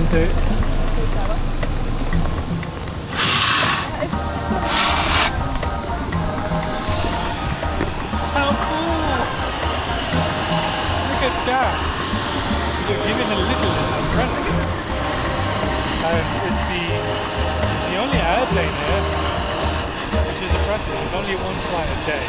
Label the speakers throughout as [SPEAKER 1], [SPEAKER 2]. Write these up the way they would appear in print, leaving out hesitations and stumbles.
[SPEAKER 1] into it. How cool! Look at that! They're giving a little rest. And it's the only airplane here, which is impressive. There's only one flight a day.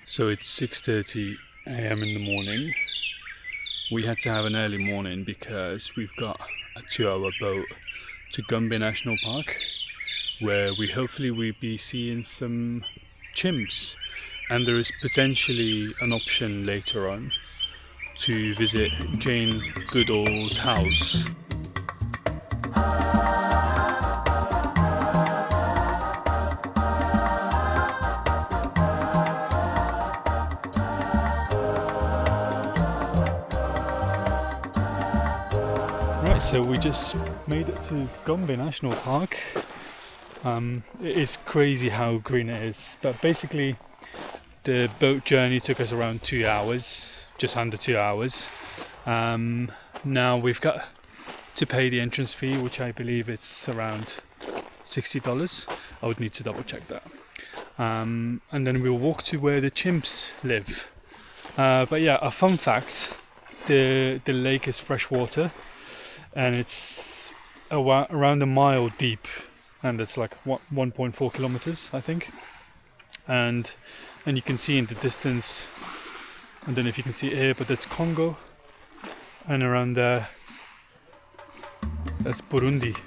[SPEAKER 1] So it's 6:30 a.m. in the morning. We had to have an early morning because we've got a 2-hour boat to Gombe National Park, where hopefully we'll be seeing some chimps, and there is potentially an option later on to visit Jane Goodall's house. Right, so we just made it to Gombe National Park. It is crazy how green it is, but basically the boat journey took us around 2 hours, just under 2 hours. Now we've got to pay the entrance fee, which I believe it's around $60. I would need to double check that. And then we'll walk to where the chimps live. But yeah, a fun fact, the lake is freshwater and it's around a mile deep, and it's like 1.4 kilometers, I think. And you can see in the distance, I don't know if you can see it here, but that's Congo, and around there that's Burundi.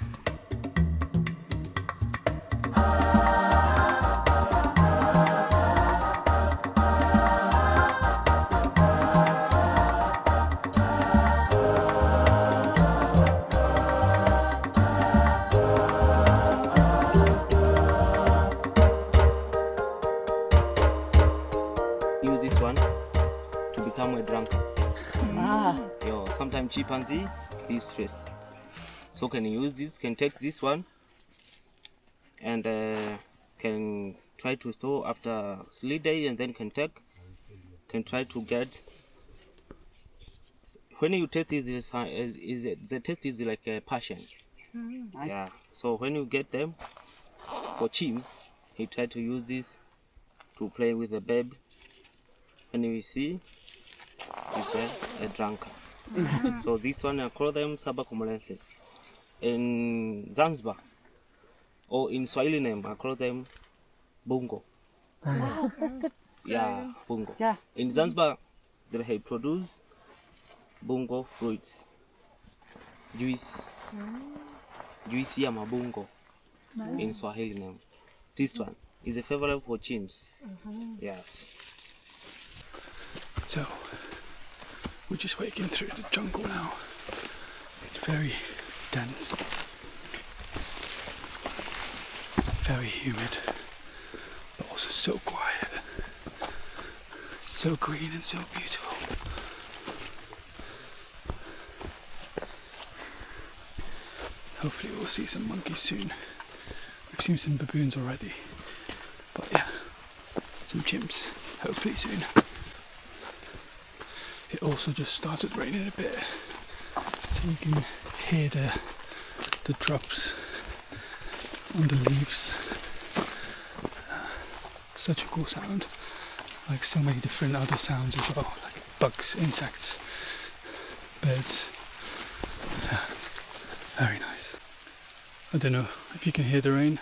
[SPEAKER 2] Use this one to become a drunkard. Sometimes chimpanzee be stressed, so can use this, can take this one and can try to store after 3 days, and then can try to get. When you taste this, the taste is like a passion. Nice. Yeah, so when you get them for chimps, he try to use this to play with the babe. And you see, it's a drunkard. So this one I call them Sabacomolenses. In Zanzibar, or in Swahili name, I call them Bungo.
[SPEAKER 3] Wow, that's the
[SPEAKER 2] Bungo.
[SPEAKER 3] Yeah.
[SPEAKER 2] In Zanzibar, they produce bungo fruits, juice ya mabungo. In Swahili name. This one is a favorite for chimps. Yes.
[SPEAKER 1] So, we're just waking through the jungle now. It's very dense, very humid, but also so quiet, so green and so beautiful. Hopefully we'll see some monkeys soon. We've seen some baboons already, but yeah, some chimps, hopefully soon. It also just started raining a bit, so you can hear the drops on the leaves. Such a cool sound, like so many different other sounds as well, like bugs, insects, birds. Very nice. I don't know if you can hear the rain.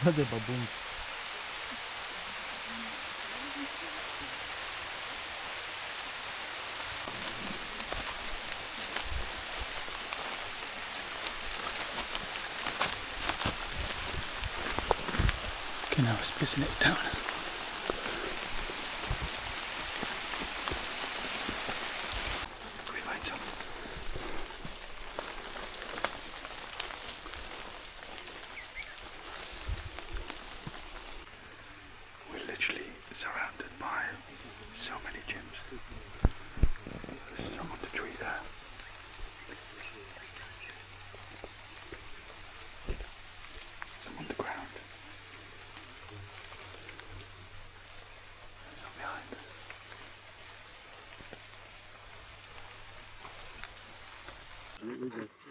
[SPEAKER 2] The baboon.
[SPEAKER 1] Okay, now we're splitting it down. Can we find some? We're literally surrounded by so many chimps. There's some on the tree there.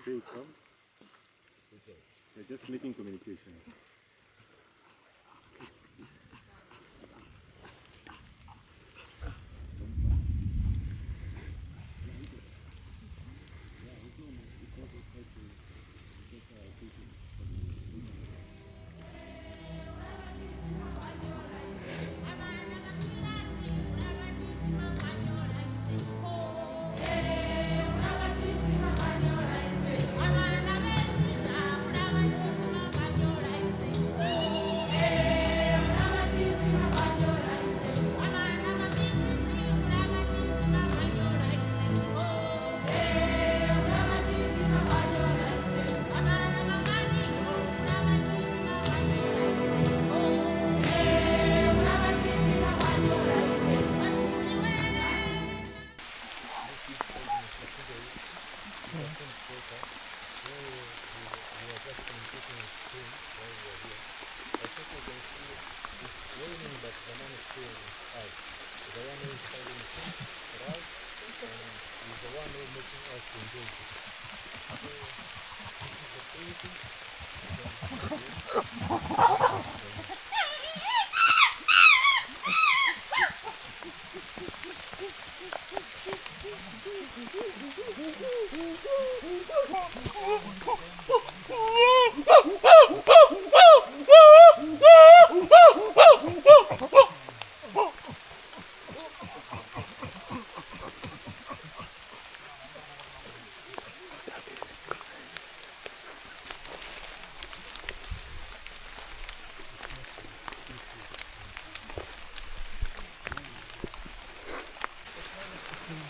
[SPEAKER 1] say come. They're just making communication.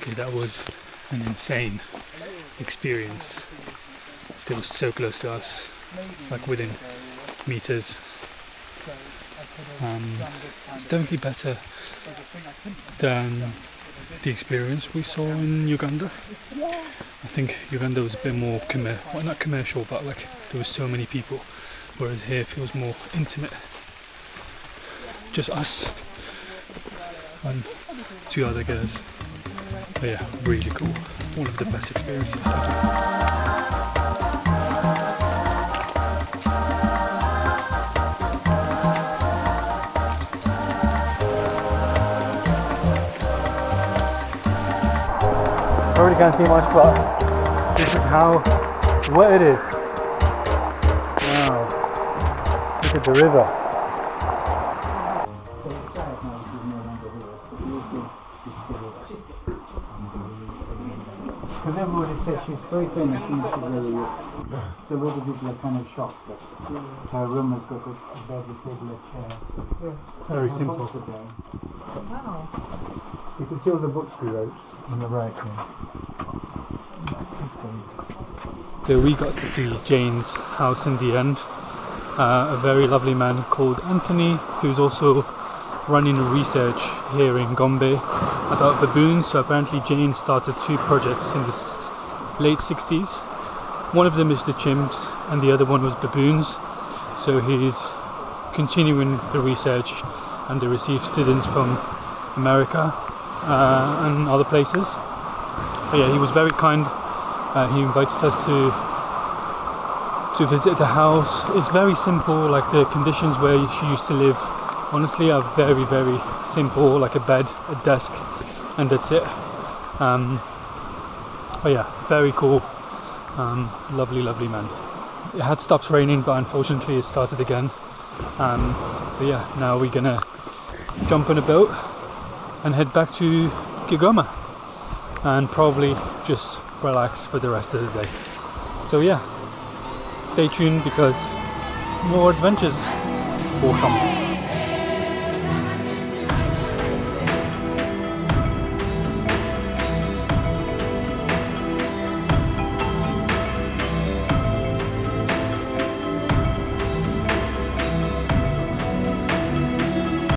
[SPEAKER 1] Okay, that was an insane experience. They were so close to us, like within meters. It's definitely better than the experience we saw in Uganda. I think Uganda was a bit more well, not commercial, but like there was so many people, whereas here it feels more intimate. Just us and two other girls. But yeah, really cool. One of the best experiences ever. I really can't see much, but this is how wet it is. Wow, look at the river.
[SPEAKER 4] Because everybody says she's very famous and she's very rich. So a lot of people are kind of shocked that her room has got a bed, a table, a chair.
[SPEAKER 1] Very simple.
[SPEAKER 4] Wow. You can see all the books we wrote on the right here.
[SPEAKER 1] So we got to see Jane's house in the end. A very lovely man called Anthony, who's also running research here in Gombe about baboons. So apparently Jane started two projects in the late 60s. One of them is the chimps and the other one was baboons. So he's continuing the research and they receive students from America and other places. But yeah, he was very kind. He invited us to visit the house. It's very simple, like the conditions where she used to live honestly are very, very simple, like a bed, a desk, and that's it. But yeah, very cool. Lovely, lovely man. It had stopped raining, but unfortunately it started again. But yeah, now we're gonna jump on a boat and head back to Kigoma and probably just relax for the rest of the day. So yeah, stay tuned because more adventures will come.